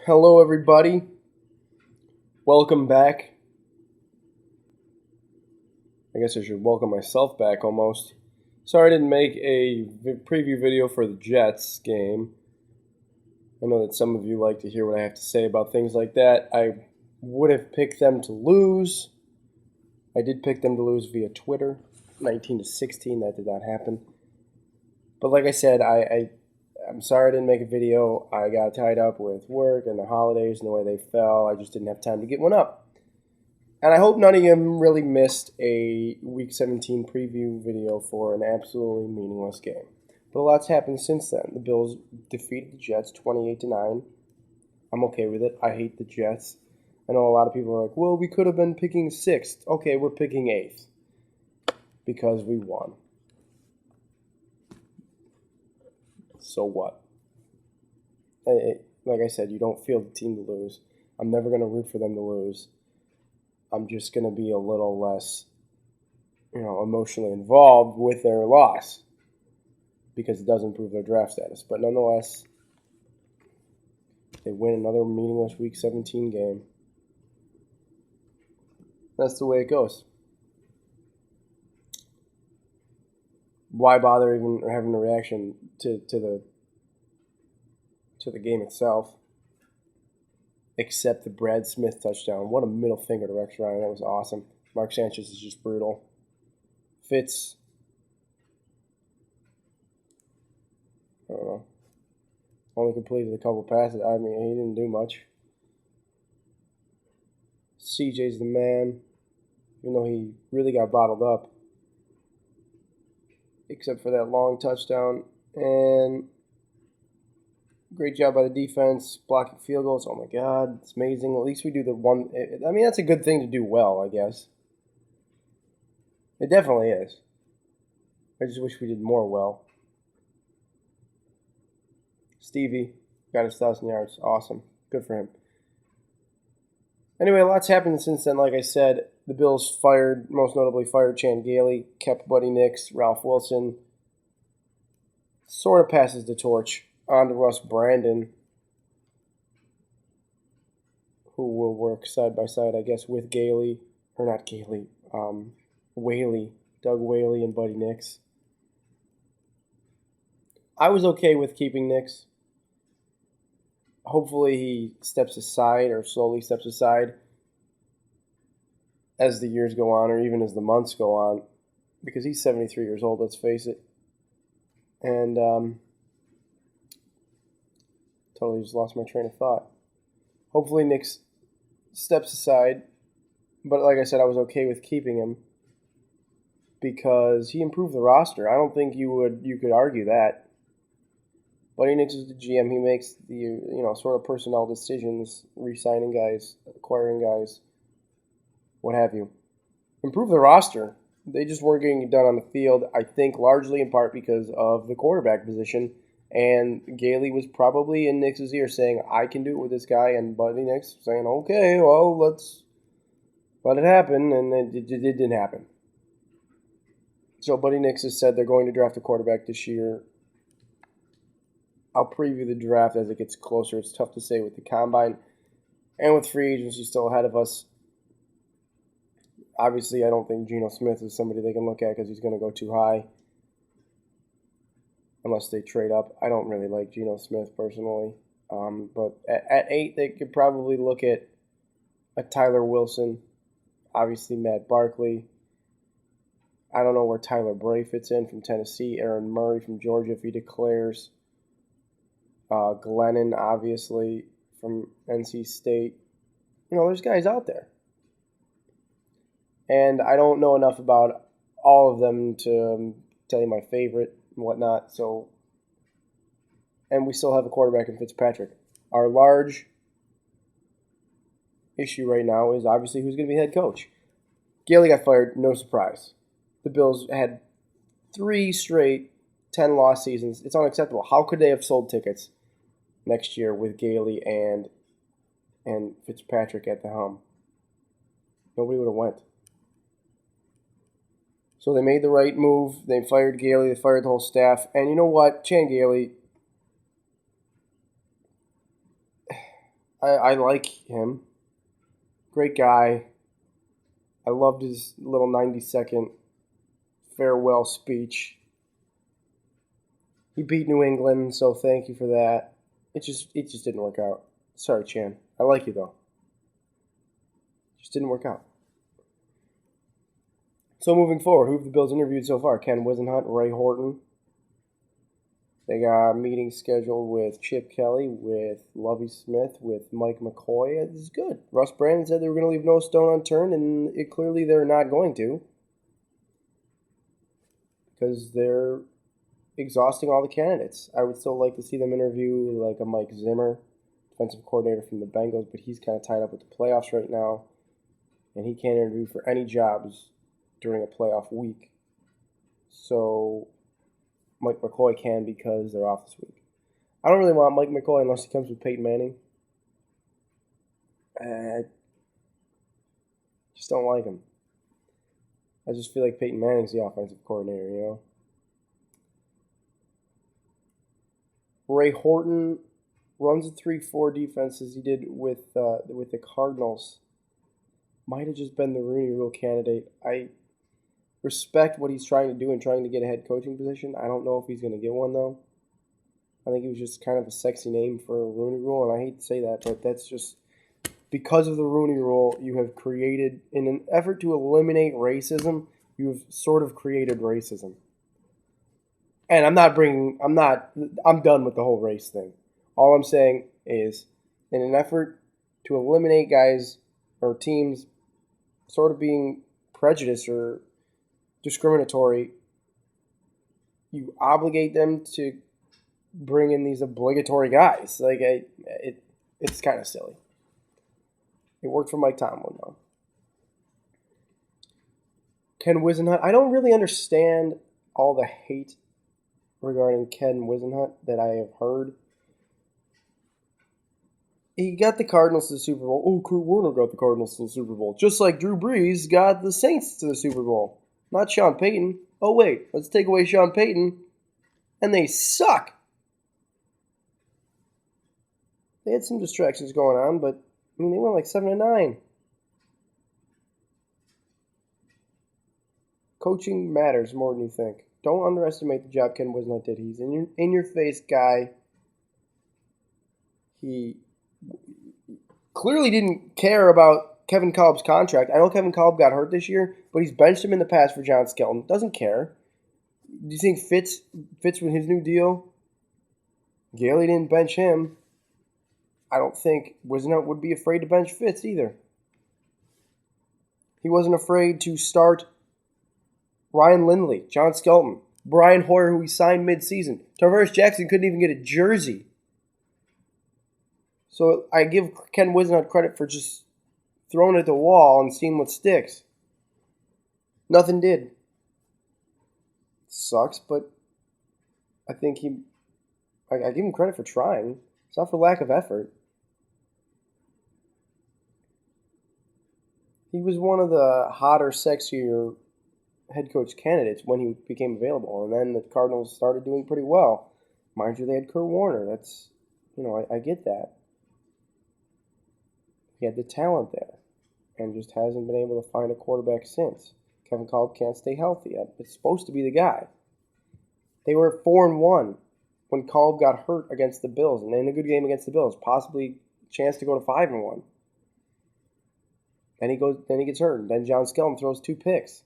Hello, everybody. Welcome back. I guess I should welcome myself back almost. Sorry I didn't make a preview video for the Jets game. I know that some of you like to hear what I have to say about things like that. I would have picked them to lose. I did pick them to lose via Twitter, 19-16. That did not happen. But like I said, I'm sorry I didn't make a video. I got tied up with work and the holidays and the way they fell. I just didn't have time to get one up. And I hope none of you really missed a Week 17 preview video for an absolutely meaningless game. But a lot's happened since then. The Bills defeated the Jets 28-9. I'm okay with it. I hate the Jets. I know a lot of people are like, well, we could have been picking 6th. Okay, we're picking 8th. Because we won. So what? Like I said, you don't feel the team to lose. I'm never going to root for them to lose. I'm just going to be a little less, emotionally involved with their loss because it does improve their draft status. But nonetheless, they win another meaningless Week 17 game. That's the way it goes. Why bother even having a reaction to the game itself? Except the Brad Smith touchdown. What a middle finger to Rex Ryan. That was awesome. Mark Sanchez is just brutal. Fitz, I don't know. Only completed a couple passes. I mean, he didn't do much. CJ's the man, even though he really got bottled up. Except for that long touchdown. And great job by the defense, blocking field goals. Oh, my God. It's amazing. At least we do the one. I mean, that's a good thing to do well, I guess. It definitely is. I just wish we did more well. Stevie got his 1,000 yards. Awesome. Good for him. Anyway, lots happened since then. Like I said, the Bills most notably fired Chan Gailey, kept Buddy Nix, Ralph Wilson. Sort of passes the torch on to Russ Brandon, who will work side by side, I guess, with Gailey, or not Gailey, Whaley, Doug Whaley and Buddy Nix. I was okay with keeping Nix. Hopefully he steps aside or slowly steps aside as the years go on or even as the months go on, because he's 73 years old, let's face it. And totally just lost my train of thought. Hopefully Nix steps aside, but like I said, I was okay with keeping him because he improved the roster. I don't think you could argue that. Buddy Nix is the GM. He makes the sort of personnel decisions, re-signing guys, acquiring guys, what have you. Improve the roster. They just weren't getting it done on the field, I think largely in part because of the quarterback position. And Gailey was probably in Nix's ear saying, I can do it with this guy. And Buddy Nix saying, okay, well, let's let it happen. And it didn't happen. So Buddy Nix has said they're going to draft a quarterback this year. I'll preview the draft as it gets closer. It's tough to say with the combine and with free agency still ahead of us. Obviously, I don't think Geno Smith is somebody they can look at because he's going to go too high unless they trade up. I don't really like Geno Smith personally. But at 8, they could probably look at a Tyler Wilson, obviously Matt Barkley. I don't know where Tyler Bray fits in from Tennessee, Aaron Murray from Georgia if he declares. Glennon, obviously, from NC State. There's guys out there. And I don't know enough about all of them to tell you my favorite and whatnot. And we still have a quarterback in Fitzpatrick. Our large issue right now is obviously who's going to be head coach. Gailey got fired, no surprise. The Bills had 3 straight 10-loss seasons. It's unacceptable. How could they have sold tickets next year with Gailey and Fitzpatrick at the helm? Nobody would have went. So they made the right move. They fired Gailey. They fired the whole staff. And you know what? Chan Gailey, I like him. Great guy. I loved his little 90-second farewell speech. He beat New England, so thank you for that. It just didn't work out. Sorry, Chan. I like you though. Just didn't work out. So moving forward, who have the Bills interviewed so far? Ken Wisenhunt, Ray Horton. They got meetings scheduled with Chip Kelly, with Lovie Smith, with Mike McCoy. This is good. Russ Brandon said they were going to leave no stone unturned, and clearly they're not going to, because they're exhausting all the candidates. I would still like to see them interview like a Mike Zimmer, defensive coordinator from the Bengals, but he's kind of tied up with the playoffs right now, and he can't interview for any jobs during a playoff week. So Mike McCoy can because they're off this week. I don't really want Mike McCoy unless he comes with Peyton Manning. I just don't like him. I just feel like Peyton Manning's the offensive coordinator, you know? Ray Horton runs a 3-4 defense as he did with the Cardinals. Might have just been the Rooney Rule candidate. I respect what he's trying to do and trying to get a head coaching position. I don't know if he's going to get one, though. I think he was just kind of a sexy name for a Rooney Rule, and I hate to say that, but that's just because of the Rooney Rule, you have created, in an effort to eliminate racism, you have sort of created racism. And I'm done with the whole race thing. All I'm saying is, in an effort to eliminate guys or teams sort of being prejudiced or discriminatory, you obligate them to bring in these obligatory guys. Like, it's kind of silly. It worked for Mike Tomlin, though. Ken Wisenhunt, I don't really understand all the hate regarding Ken Wisenhunt that I have heard. He got the Cardinals to the Super Bowl. Oh, Kurt Warner got the Cardinals to the Super Bowl. Just like Drew Brees got the Saints to the Super Bowl. Not Sean Payton. Oh, wait, let's take away Sean Payton. And they suck. They had some distractions going on, but, I mean, they went like 7-9. Coaching matters more than you think. Don't underestimate the job Ken Wisenhunt did. He's in your face guy. He clearly didn't care about Kevin Kolb's contract. I know Kevin Kolb got hurt this year, but he's benched him in the past for John Skelton. Doesn't care. Do you think Fitz with his new deal? Gailey didn't bench him. I don't think Wisenhunt would be afraid to bench Fitz either. He wasn't afraid to start Ryan Lindley, John Skelton, Brian Hoyer, who he signed mid-season. Tarvaris Jackson couldn't even get a jersey. So I give Ken Wisenhunt credit for just throwing it at the wall and seeing what sticks. Nothing did. Sucks, but I think I give him credit for trying. It's not for lack of effort. He was one of the hotter, sexier head coach candidates when he became available, and then the Cardinals started doing pretty well. Mind you, they had Kurt Warner. That's, I get that. He had the talent there, and just hasn't been able to find a quarterback since. Kevin Kolb can't stay healthy. It's supposed to be the guy. They were 4-1 when Kolb got hurt against the Bills, and in a good game against the Bills, possibly a chance to go to 5-1. Then he gets hurt, and then John Skelton throws 2 picks.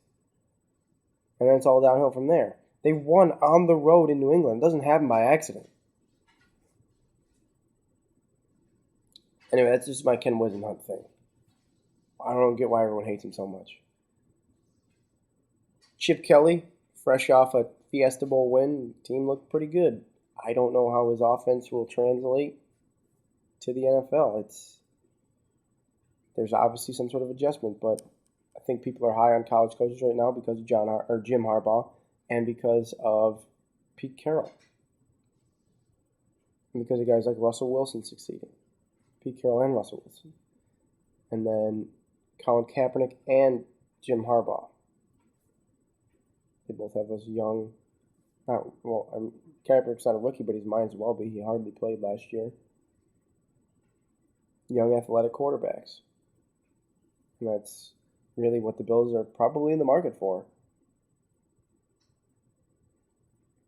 And then it's all downhill from there. They won on the road in New England. It doesn't happen by accident. Anyway, that's just my Ken Wisenhunt thing. I don't get why everyone hates him so much. Chip Kelly, fresh off a Fiesta Bowl win, team looked pretty good. I don't know how his offense will translate to the NFL. There's obviously some sort of adjustment, but I think people are high on college coaches right now because of Jim Harbaugh and because of Pete Carroll. And because of guys like Russell Wilson succeeding. Pete Carroll and Russell Wilson. And then Colin Kaepernick and Jim Harbaugh. They both have those young... Kaepernick's not a rookie, but he might as well be. He hardly played last year. young athletic quarterbacks. And that's really what the Bills are probably in the market for.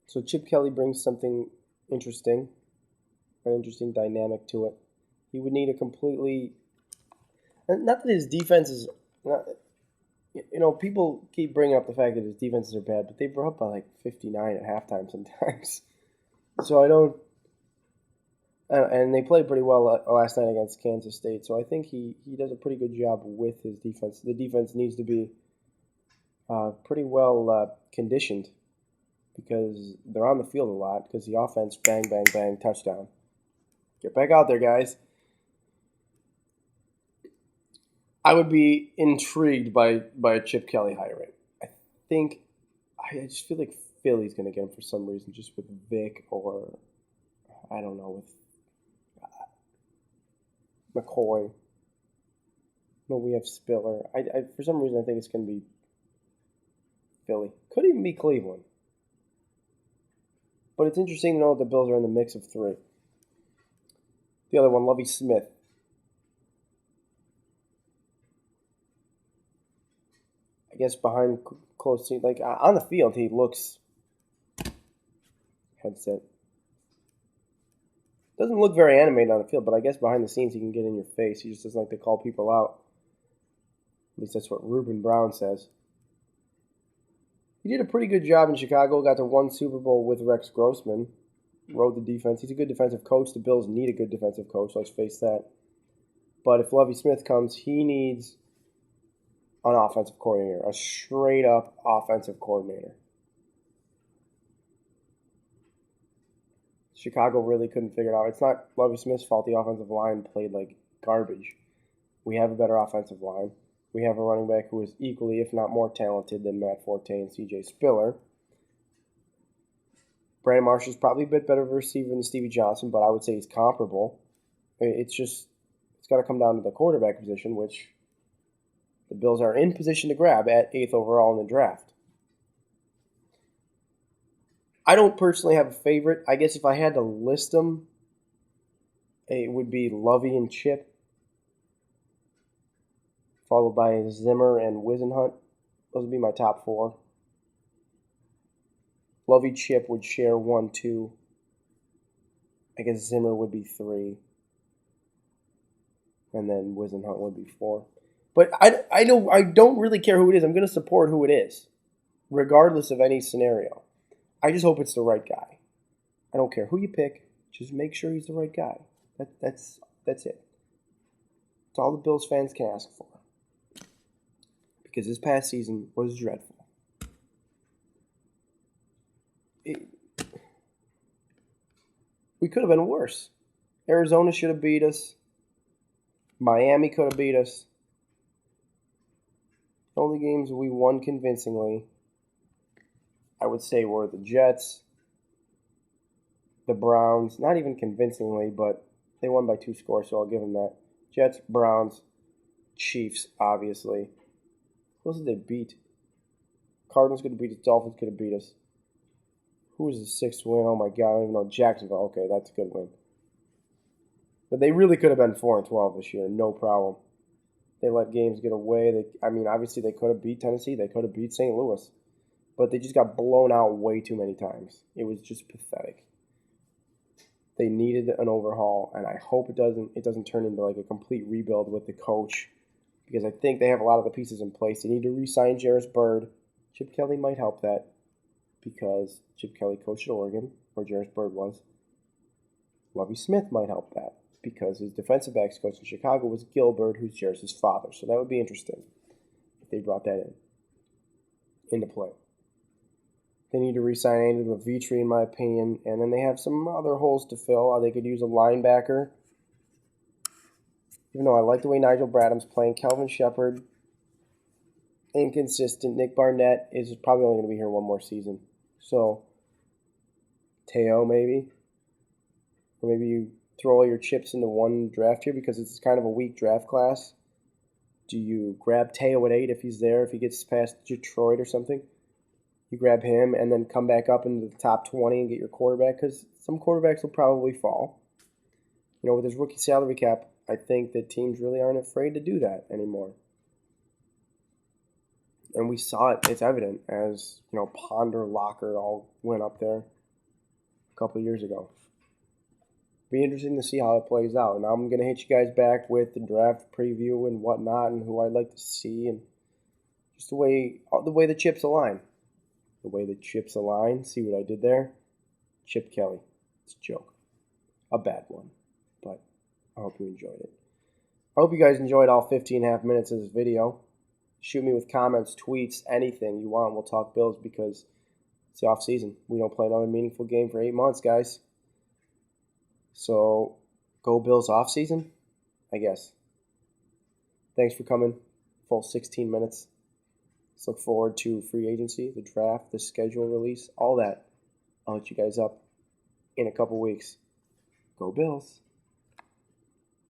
So Chip Kelly brings something interesting, an interesting dynamic to it. He would need a completely, not that his defense is, not, people keep bringing up the fact that his defenses are bad, but they were up by like 59 at halftime sometimes. So I don't, and they played pretty well last night against Kansas State. So I think he does a pretty good job with his defense. The defense needs to be pretty well conditioned because they're on the field a lot because the offense, bang, bang, bang, touchdown. Get back out there, guys. I would be intrigued by a Chip Kelly hiring. I just feel like Philly's going to get him for some reason, just with Vic or, I don't know, with McCoy. No, we have Spiller. I for some reason, I think it's going to be Philly. Could even be Cleveland. But it's interesting to know that the Bills are in the mix of three. The other one, Lovie Smith. I guess behind close to, like on the field, he looks headset. Doesn't look very animated on the field, but I guess behind the scenes he can get in your face. He just doesn't like to call people out. At least that's what Reuben Brown says. He did a pretty good job in Chicago. Got to one Super Bowl with Rex Grossman. Rode the defense. He's a good defensive coach. The Bills need a good defensive coach. Let's face that. But if Lovie Smith comes, he needs an offensive coordinator, a straight-up offensive coordinator. Chicago really couldn't figure it out. It's not Lovie Smith's fault the offensive line played like garbage. We have a better offensive line. We have a running back who is equally, if not more talented than Matt Forte and C.J. Spiller. Brandon Marshall's probably a bit better of a receiver than Stevie Johnson, but I would say he's comparable. It's got to come down to the quarterback position, which the Bills are in position to grab at 8th overall in the draft. I don't personally have a favorite. I guess if I had to list them, it would be Lovie and Chip, followed by Zimmer and Wisenhunt. Those would be my top four. Lovie, Chip would share 1, 2. I guess Zimmer would be 3. And then Wisenhunt would be 4. But I don't really care who it is. I'm going to support who it is, regardless of any scenario. I just hope it's the right guy. I don't care who you pick. Just make sure he's the right guy. That's it. It's all the Bills fans can ask for. Because this past season was dreadful. We could have been worse. Arizona should have beat us. Miami could have beat us. The only games we won convincingly, I would say, were the Jets, the Browns, not even convincingly, but they won by 2 scores, so I'll give them that. Jets, Browns, Chiefs, obviously. Who else did they beat? Cardinals could have beat us. Dolphins could have beat us. Who was the 6th win? Oh my God, I don't even know. Jacksonville. Okay, that's a good win. But they really could have been 4-12 this year, no problem. They let games get away. Obviously they could have beat Tennessee. They could have beat St. Louis. But they just got blown out way too many times. It was just pathetic. They needed an overhaul, and I hope it doesn't turn into like a complete rebuild with the coach, because I think they have a lot of the pieces in place. They need to re-sign Jarvis Bird. Chip Kelly might help that, because Chip Kelly coached at Oregon, where Jarvis Bird was. Lovie Smith might help that, because his defensive backs coach in Chicago was Gilbert, who's Jarvis' father. So that would be interesting if they brought that into play. They need to re-sign Andy Levitri, in my opinion, and then they have some other holes to fill. They could use a linebacker. Even though I like the way Nigel Bradham's playing, Kelvin Shepard, inconsistent. Nick Barnett is probably only going to be here one more season. So, Teo maybe? Or maybe you throw all your chips into one draft here because it's kind of a weak draft class. Do you grab Teo at 8 if he's there, if he gets past Detroit or something? You grab him and then come back up into the top 20 and get your quarterback, because some quarterbacks will probably fall. With his rookie salary cap, I think that teams really aren't afraid to do that anymore. And we saw it. It's evident as, Ponder, Locker all went up there a couple of years ago. Be interesting to see how it plays out. Now I'm going to hit you guys back with the draft preview and whatnot and who I'd like to see and just the way the chips align. The way the chips align. See what I did there? Chip Kelly. It's a joke. A bad one. But I hope you enjoyed it. I hope you guys enjoyed all 15.5 minutes of this video. Shoot me with comments, tweets, anything you want. We'll talk Bills because it's the off season. We don't play another meaningful game for 8 months, guys. So, go Bills off season, I guess. Thanks for coming. Full 16 minutes. Let's look forward to free agency, the draft, the schedule release, all that. I'll hit you guys up in a couple weeks. Go Bills.